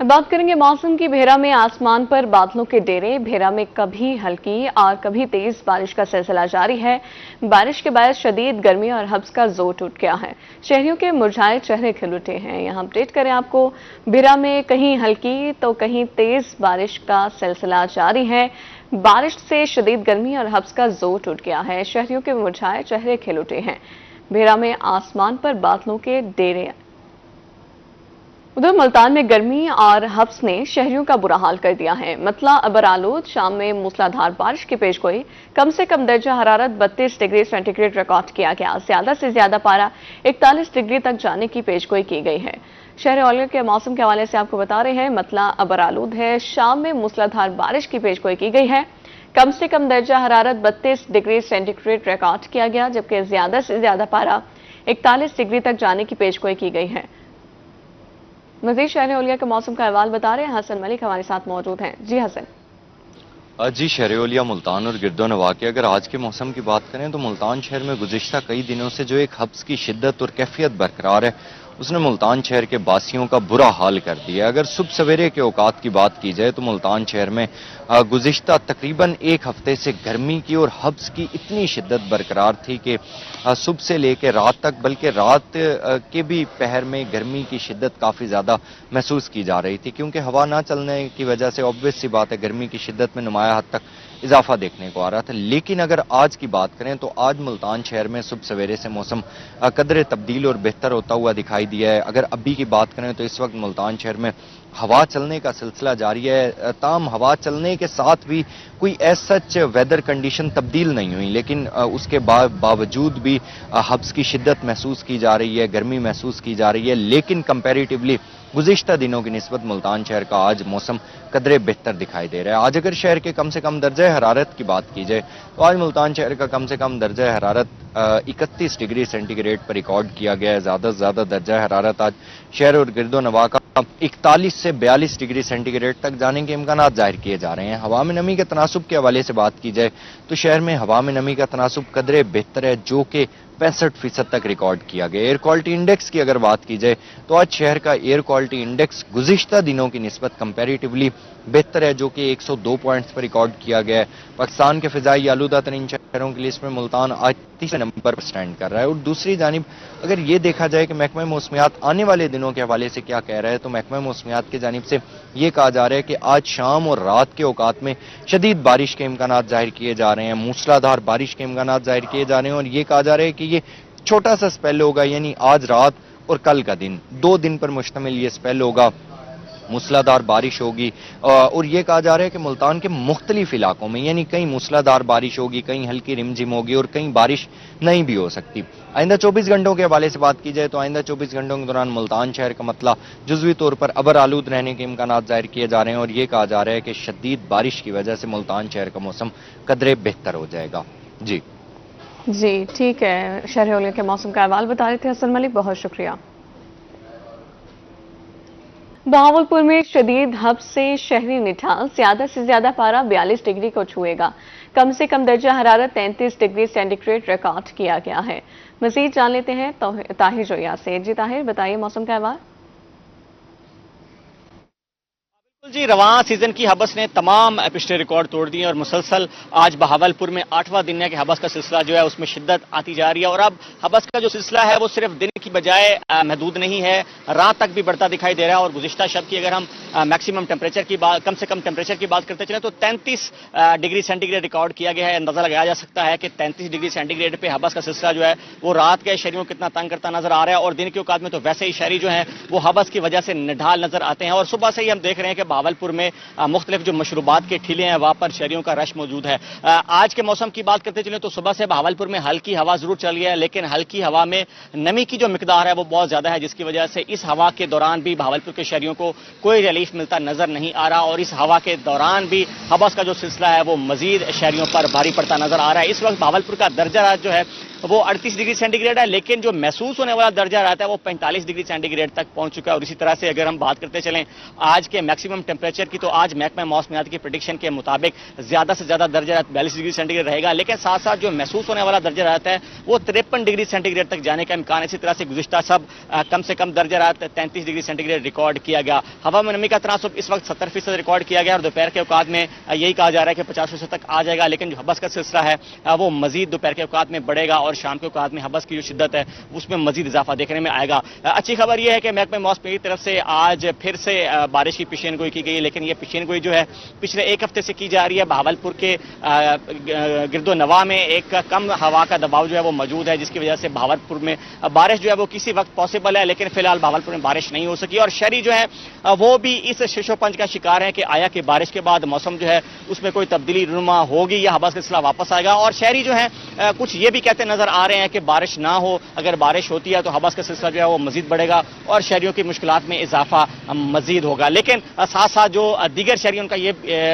बात करेंगे मौसम की। भेरा में आसमान पर बादलों के डेरे। भेरा में कभी हल्की और कभी तेज बारिश का सिलसिला जारी है। बारिश के बाद शदीद गर्मी और हब्स का जोर टूट गया है। शहरियों के मुरझाए चेहरे खिल उठे हैं। यहाँ अपडेट करें आपको, भेरा में कहीं हल्की तो कहीं तेज बारिश का सिलसिला जारी है। बारिश से शदीद गर्मी और हब्स का जोर टूट गया है। शहरियों के मुरझाए चेहरे खिल उठे हैं। भेरा में आसमान पर बादलों के डेरे। उधर मुल्तान में गर्मी और हब्स ने शहरियों का बुरा हाल कर दिया है। मतला अबर आलूद। शाम में मूसलाधार बारिश की पेशगोई। कम से कम दर्जा हरारत 32 डिग्री सेंटीग्रेड रिकॉर्ड किया गया। ज्यादा से ज्यादा पारा 41 डिग्री तक जाने की पेशगोई की गई है। शहर औलिया के मौसम के हवाले से आपको बता रहे हैं, मतला अबर आलूद है। शाम में मूसलाधार बारिश की पेशगोई की गई है। कम से कम दर्जा हरारत 32 डिग्री सेंटीग्रेड रिकॉर्ड किया गया, जबकि ज्यादा से ज्यादा पारा 41 डिग्री तक जाने की पेशगोई की गई है। मजीद शहर औलिया के मौसम का अहवाल बता रहे हैं हसन मलिक, हमारे साथ मौजूद हैं। जी हसन। जी, शहर औलिया, मुल्तान और गिरदोनवा के अगर आज के मौसम की बात करें तो मुल्तान शहर में गुज़िश्ता कई दिनों से जो एक हब्स की शिद्दत और कैफियत बरकरार है, उसने मुल्तान शहर के बासियों का बुरा हाल कर दिया। अगर सुबह सवेरे के औकात की बात की जाए तो मुल्तान शहर में गुज़िश्ता तकरीबन एक हफ्ते से गर्मी की और हब्स की इतनी शिद्दत बरकरार थी कि सुबह से लेकर रात तक, बल्कि रात के भी पहर में गर्मी की शिद्दत काफ़ी ज़्यादा महसूस की जा रही थी, क्योंकि हवा ना चलने की वजह से ऑब्वियस सी बात है गर्मी की शिद्दत में नुमाया हद तक इजाफा देखने को आ रहा था। लेकिन अगर आज की बात करें तो आज मुल्तान शहर में सुबह सवेरे से मौसम कदरे तब्दील और बेहतर होता हुआ दिखाई दिया है। अगर अभी की बात करें तो इस वक्त मुल्तान शहर में हवा चलने का सिलसिला जारी है। ताम हवा चलने के साथ भी कोई सच वेदर कंडीशन तब्दील नहीं हुई, लेकिन उसके बावजूद भी हब्स की शिद्दत महसूस की जा रही है, गर्मी महसूस की जा रही है। लेकिन कंपैरेटिवली गुज़िश्ता दिनों की निस्बत मुल्तान शहर का आज मौसम कदरे बेहतर दिखाई दे रहा है। आज अगर शहर के कम से कम दर्जा हरारत की बात की जाए तो आज मुल्तान शहर का कम से कम दर्जा हरारत 31 डिग्री सेंटीग्रेड पर रिकॉर्ड किया गया है। ज़्यादा से ज़्यादा दर्जा हरारत आज शहर और गिरदोनवा का 41 से 42 डिग्री सेंटीग्रेड तक जाने के इम्कानात जाहिर किए जा रहे हैं। हवा में नमी के तनासुब के हवाले से बात की जाए तो शहर में हवा में नमी का तनासुब कदरे बेहतर है, जो कि 65% तक रिकॉर्ड किया गया। एयर क्वालिटी इंडेक्स की अगर बात की जाए तो आज शहर का एयर क्वालिटी इंडेक्स गुज़िश्ता दिनों की निस्बत कंपैरेटिवली बेहतर है, जो कि 102 पॉइंट्स पर रिकॉर्ड किया गया है। पाकिस्तान के फिजाई आलूदा तरीन शहरों की लिस्ट में मुल्तान आज तीसरे नंबर पर स्टैंड कर रहा है। और दूसरी जानिब अगर ये देखा जाए कि महकमा मौसमियात आने वाले दिनों के हवाले से क्या कह रहा है तो महकमा मौसमियात की जानिब से ये कहा जा रहा है कि आज शाम और रात के औकात में शदीद बारिश के इम्कानात जाहिर किए जा रहे हैं, मूसलाधार बारिश के इम्कानात जाहिर किए जा रहे हैं। और ये कहा जा रहा है कि ये छोटा सा स्पेल होगा, यानी आज रात और कल का दिन, 2 दिन पर मुश्तमिल ये स्पेल होगा, मूसलाधार बारिश होगी। और ये कहा जा रहा है कि मुल्तान के मुख्तलिफ इलाकों में यानी कहीं मूसलाधार बारिश होगी, कहीं हल्की रिमझिम होगी और कहीं बारिश नहीं भी हो सकती। आइंदा 24 घंटों के हवाले से बात की जाए तो आइंदा 24 घंटों के दौरान मुल्तान शहर का मतला जुज़वी तौर पर अबर आलूद रहने के इम्कानात जाहिर किए जा रहे हैं। और ये कहा जा रहा है कि शदीद बारिश की वजह से मुल्तान शहर का मौसम कदरे बेहतर हो जाएगा। जी ठीक है। शहर औलिया के मौसम का अहवाल बता रहे थे हसन मलिक, बहुत शुक्रिया। बहावलपुर में शदीद हब्स से शहरी निठाल। ज्यादा से ज्यादा पारा 42 डिग्री को छुएगा। कम से कम दर्जा हरारत 33 डिग्री सेंटीग्रेड रिकॉर्ड किया गया है। मजीद जान लेते हैं ताहिर जोया से। जी ताहिर, बताइए मौसम का अहवाल। जी, रवां सीजन की हबस ने तमाम पिछले रिकॉर्ड तोड़ दिए और मुसलसल आज बहावलपुर में 8वां दिन है कि हबस का सिलसिला जो है उसमें शिद्दत आती जा रही है। और अब हबस का जो सिलसिला है वो सिर्फ दिन की बजाय महदूद नहीं है, रात तक भी बढ़ता दिखाई दे रहा है। और गुज़िश्ता शब की अगर हम मैक्सिमम टेम्परेचर की बात, कम से कम टेम्परेचर की बात करते चले तो 33 डिग्री सेंटीग्रेड रिकॉर्ड किया गया है। अंदाजा लगाया जा सकता है कि 33 डिग्री सेंटीग्रेड पे हबस का सिलसिला जो है वो रात के शहरियों को कितना तंग करता नजर आ रहा है। और दिन के औकात में तो वैसे ही शहरी जो है वो हबस की वजह से निढाल नजर आते हैं। और सुबह से ही हम देख रहे हैं कि बहावलपुर में मुख्तलिफ जो मशरूबात के ठेले हैं वहां पर शहरियों का रश मौजूद है। आज के मौसम की बात करते चले तो सुबह से बहावलपुर में हल्की हवा जरूर चल रही है, लेकिन हल्की हवा में नमी की जो मिकदार है वो बहुत ज्यादा है, जिसकी वजह से इस हवा के दौरान भी बहावलपुर के शहरियों को कोई रिलीफ मिलता नजर नहीं आ रहा। और इस हवा के दौरान भी हबस का जो सिलसिला है वो मजीद शहरियों पर भारी पड़ता नजर आ रहा है। इस वक्त बहावलपुर का दर्जा जो है वो 38 डिग्री सेंटीग्रेड है, लेकिन जो महसूस होने वाला दर्जा रहता है वो 45 डिग्री सेंटीग्रेड तक पहुंच चुका है। और इसी तरह से अगर हम बात करते चलें आज के मैक्सिमम टेम्परेचर की, तो आज महकमा मौसमियात की प्रेडिक्शन के मुताबिक ज्यादा से ज्यादा दर्जा 42 डिग्री सेंटीग्रेड रहेगा, लेकिन साथ साथ जो महसूस होने वाला दर्जा रहता है वो 53 डिग्री सेंटीग्रेड तक जाने का इम्कान है। इसी तरह से गुज़िश्ता सब कम से कम दर्जा रात 33 डिग्री सेंटीग्रेड रिकॉर्ड किया गया। हवा में नमी का तनासुब इस वक्त 70% रिकॉर्ड किया गया और दोपहर के औकात में यही कहा जा रहा है कि 50% तक आ जाएगा, लेकिन जो हबस का सिलसिला है वो मजीद दोपहर के औकात में बढ़ेगा और शाम के औकात में हबस की जो शिद्दत है उसमें मजीद इजाफा देखने में आएगा। अच्छी खबर यह है कि महकमा मौसम की तरफ से आज फिर से बारिश की पेशीन गोई की गई, लेकिन यह पेशीन गोई जो है पिछले एक हफ्ते से की जा रही है। बहावलपुर के गिरदो नवा में एक कम हवा का दबाव जो है वो मौजूद है, जिसकी वजह से बहावलपुर में बारिश जो है वो किसी वक्त पॉसिबल है, लेकिन फिलहाल बहावलपुर में बारिश नहीं हो सकी। और शहरी जो है वो भी इस शिशोपंच का शिकार है कि आया कि बारिश के बाद मौसम जो है उसमें कोई तब्दीली रुनुमा होगी या हवा का सिलसिला वापस आएगा। और शहरी जो है कुछ ये भी कहते नजर आ रहे हैं कि बारिश ना हो, अगर बारिश होती है तो हवा का सिलसिला जो है वो मजीद बढ़ेगा और शहरियों की मुश्किलात में इजाफा मजीद होगा। लेकिन साथ साथ जो दीगर शहरियों का ये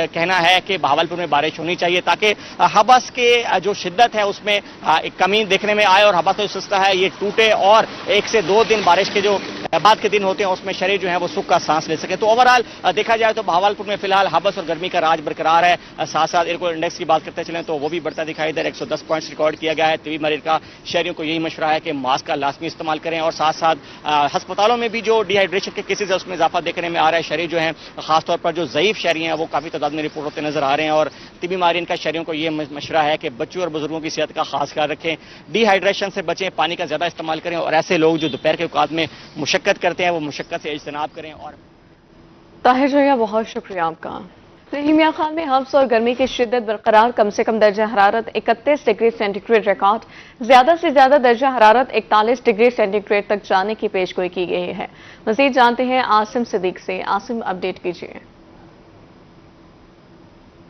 कहना है कि बहावलपुर में बारिश होनी चाहिए ताकि हबस के जो शिद्दत है उसमें एक कमी देखने में आए और हबस का जो सिलसिला है ये टूटे और 1 से 2 दिन बारिश के जो बाद के दिन होते हैं उसमें शहरी जो है वो सुख का सांस ले सके। तो ओवरऑल देखा जाए तो बहावलपुर में फिलहाल हबस और गर्मी का राज बरकरार है। साथ साथ एयर क्वालिटी इंडेक्स की बात करते चलें तो वो भी बढ़ता दिखाई दे रहा है, 110 पॉइंट्स रिकॉर्ड किया गया है। तबी मरीज का शहरियों को यही मशवरा है कि मास्क का लाजमी इस्तेमाल करें और साथ साथ अस्पतालों में भी जो डिहाइड्रेशन के केसेज है उसमें इजाफा देखने में आ रहा है। शहरी जो है खासतौर पर जो ज़ईफ शहरी हैं वो काफी तादाद में रिपोर्ट होते नजर आ रहे हैं और तबी माहिरीन का शहरियों को यह मशवरा है कि बच्चों और बुजुर्गों की सेहत का खास ख्याल रखें, डिहाइड्रेशन से बचें, पानी का ज्यादा इस्तेमाल करें और ऐसे लोग जो दोपहर के औकात में मुशक्कत करते हैं वो मुशक्कत से इज्तनाब करें। और ताहिर जोया, बहुत शुक्रिया आपका। रहीमिया खान में हब्स और गर्मी की शिद्दत बरकरार, कम से कम दर्जा हरारत 31 डिग्री सेंटीग्रेड रिकॉर्ड, ज्यादा से ज्यादा दर्जा हरारत 41 डिग्री सेंटीग्रेड तक जाने की पेशगोई की गई है। मजीद जानते हैं आसिम सिद्दीक से। आसिम, अपडेट कीजिए।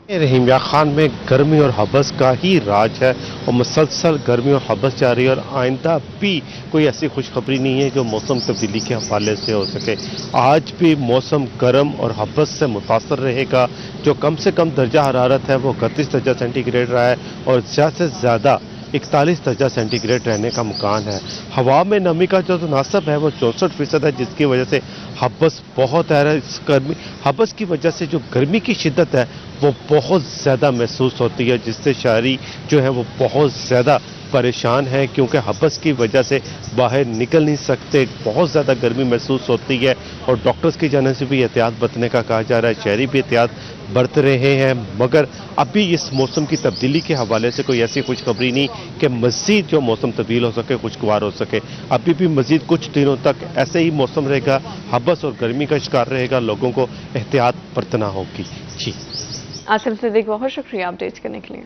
रहीमिया खान में गर्मी और हबस का ही राज है और मुसलसल गर्मी और हबस जारी है और आइंदा भी कोई ऐसी खुशखबरी नहीं है जो मौसम तब्दीली के हवाले से हो सके। आज भी मौसम गर्म और हबस से मुतासर रहेगा। जो कम से कम दर्जा हरारत है वो 31 दर्जा सेंटीग्रेड रहा है और ज़्यादा से ज़्यादा 41 दर्जा सेंटीग्रेड रहने का मुकान है। हवा में नमी का जो तनासब है वो 64% है, जिसकी वजह से हबस बहुत है। इस गर्मी हबस की वजह से जो गर्मी की शिद्दत है वो बहुत ज़्यादा महसूस होती है, जिससे शहरी जो है वो बहुत ज़्यादा परेशान है क्योंकि हबस की वजह से बाहर निकल नहीं सकते, बहुत ज़्यादा गर्मी महसूस होती है और डॉक्टर्स की जानिब से भी एहतियात बरतने का कहा जा रहा है। शहरी भी एहतियात बरत रहे हैं, मगर अभी इस मौसम की तब्दीली के हवाले से कोई ऐसी खुशखबरी नहीं कि मज़ीद जो मौसम तब्दील हो सके, खुशगवार हो सके। अभी भी मज़ीद कुछ दिनों तक ऐसे ही मौसम रहेगा, हबस और गर्मी का शिकार रहेगा, लोगों को एहतियात बरतना होगी। जी आसिम सिद्दीक, बहुत शुक्रिया अपडेट करने के लिए।